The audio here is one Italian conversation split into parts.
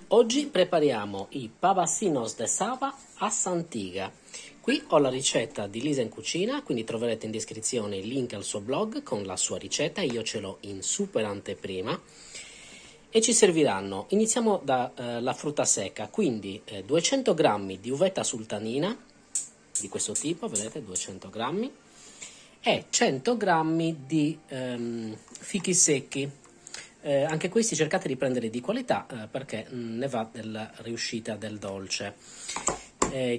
Oggi prepariamo i pavacinos de saba a Santiga. Qui ho la ricetta di Lisa in cucina, quindi troverete in descrizione il link al suo blog con la sua ricetta, io ce l'ho in super anteprima. E ci serviranno, iniziamo dalla frutta secca, quindi 200 g di uvetta sultanina, di questo tipo, vedete, 200 g, e 100 g di fichi secchi. Anche questi cercate di prendere di qualità perché ne va della riuscita del dolce.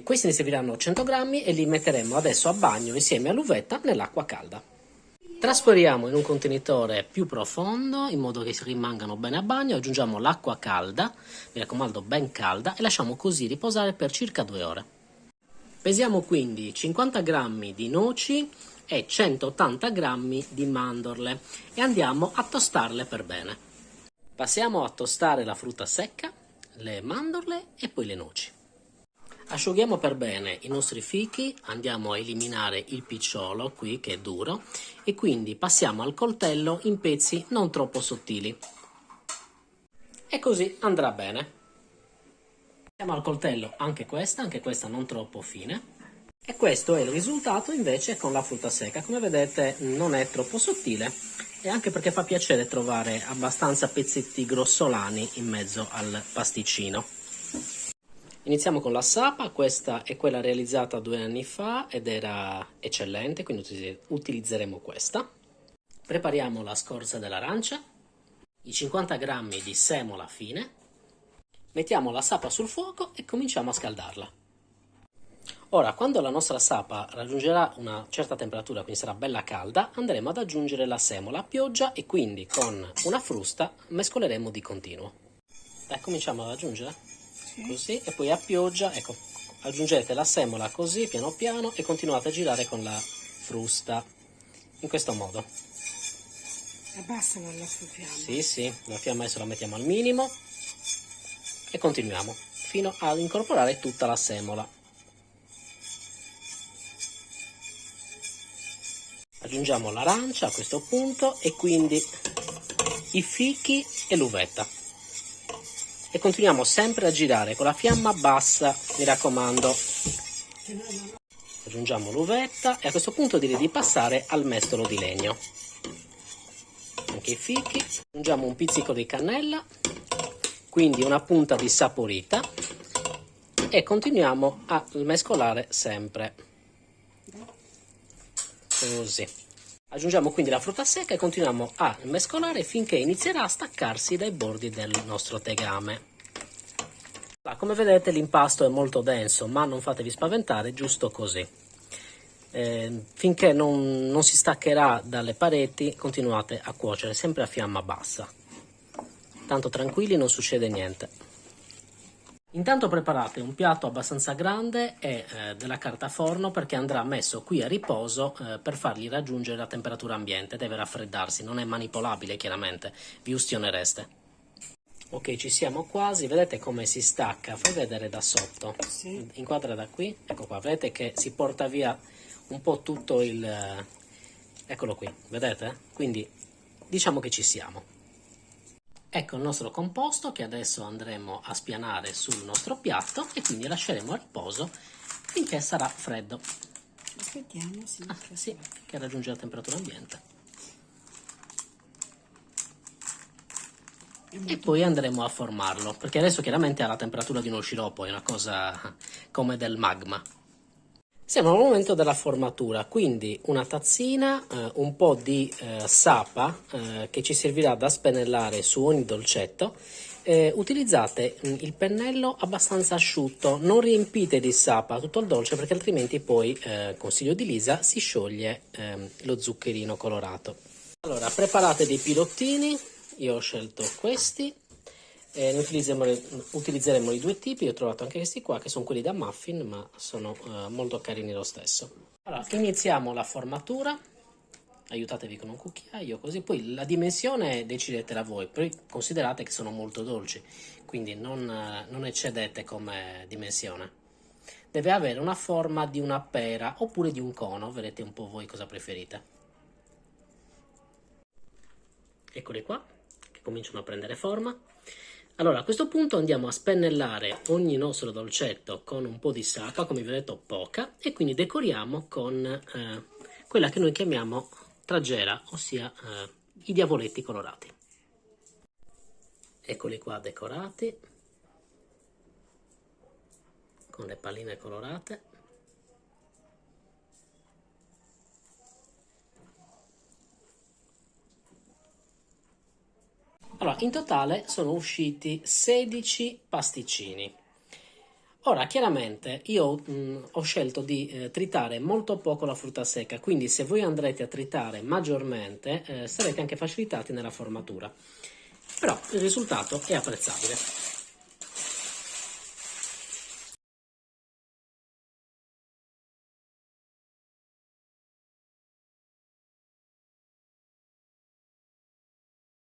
Questi ne serviranno 100 g e li metteremo adesso a bagno insieme all'uvetta nell'acqua calda. Trasferiamo in un contenitore più profondo in modo che si rimangano bene a bagno, aggiungiamo l'acqua calda, mi raccomando ben calda, e lasciamo così riposare per circa 2 ore. Pesiamo quindi 50 g di noci e 180 g di mandorle e andiamo a tostarle per bene. Passiamo a tostare la frutta secca, le mandorle e poi le noci. Asciughiamo per bene i nostri fichi, andiamo a eliminare il picciolo qui che è duro e quindi passiamo al coltello in pezzi non troppo sottili. E così andrà bene. Passiamo al coltello anche questa non troppo fine. E questo è il risultato invece con la frutta secca. Come vedete non è troppo sottile e anche perché fa piacere trovare abbastanza pezzetti grossolani in mezzo al pasticcino. Iniziamo con la sapa, questa è quella realizzata 2 anni fa ed era eccellente, quindi utilizzeremo questa. Prepariamo la scorza dell'arancia, i 50 g di semola fine, mettiamo la sapa sul fuoco e cominciamo a scaldarla. Ora, quando la nostra sapa raggiungerà una certa temperatura, quindi sarà bella calda, andremo ad aggiungere la semola a pioggia e quindi con una frusta mescoleremo di continuo. Dai, cominciamo ad aggiungere? Così, e poi a pioggia, ecco, aggiungete la semola così piano piano e continuate a girare con la frusta, in questo modo. Abbassala la sua fiamma. Sì, la fiamma adesso la mettiamo al minimo e continuiamo fino ad incorporare tutta la semola. Aggiungiamo l'arancia a questo punto e quindi i fichi e l'uvetta. E continuiamo sempre a girare con la fiamma bassa, mi raccomando. Aggiungiamo l'uvetta e a questo punto direi di passare al mestolo di legno. Anche i fichi. Aggiungiamo un pizzico di cannella, quindi una punta di saporita e continuiamo a mescolare sempre. Così. Aggiungiamo quindi la frutta secca e continuiamo a mescolare finché inizierà a staccarsi dai bordi del nostro tegame. Come vedete l'impasto è molto denso, ma non fatevi spaventare, giusto così. Finché non si staccherà dalle pareti continuate a cuocere sempre a fiamma bassa. Tanto tranquilli, non succede niente. Intanto preparate un piatto abbastanza grande e della carta forno perché andrà messo qui a riposo per fargli raggiungere la temperatura ambiente, deve raffreddarsi, non è manipolabile chiaramente, vi ustionereste. Ok, ci siamo quasi, vedete come si stacca, fai vedere da sotto, Sì. inquadra da qui, ecco qua, vedete che si porta via un po' tutto il... eccolo qui, vedete? Quindi diciamo che ci siamo. Ecco il nostro composto che adesso andremo a spianare sul nostro piatto e quindi lasceremo a riposo finché sarà freddo. Aspettiamo, sì. Sì, che raggiunge la temperatura ambiente. E poi andremo a formarlo, perché adesso chiaramente ha la temperatura di uno sciroppo, è una cosa come del magma. Siamo al momento della formatura, quindi una tazzina, un po' di sapa che ci servirà da spennellare su ogni dolcetto. Utilizzate il pennello abbastanza asciutto, non riempite di sapa tutto il dolce perché altrimenti poi, consiglio di Lisa, si scioglie lo zuccherino colorato. Allora, preparate dei pirottini, io ho scelto questi. Ne utilizzeremo i due tipi, ho trovato anche questi qua che sono quelli da muffin ma sono molto carini lo stesso. Allora, iniziamo la formatura, aiutatevi con un cucchiaio così, poi la dimensione decidetela voi, poi considerate che sono molto dolci, quindi non eccedete come dimensione. Deve avere una forma di una pera oppure di un cono, vedete un po' voi cosa preferite. Eccoli qua, che cominciano a prendere forma. Allora, a questo punto andiamo a spennellare ogni nostro dolcetto con un po' di sapa, come vi ho detto, poca, e quindi decoriamo con quella che noi chiamiamo tragera, ossia i diavoletti colorati. Eccoli qua decorati con le palline colorate. Allora, in totale sono usciti 16 pasticcini. Ora, chiaramente, io ho scelto di tritare molto poco la frutta secca, quindi se voi andrete a tritare maggiormente, sarete anche facilitati nella formatura. Però il risultato è apprezzabile.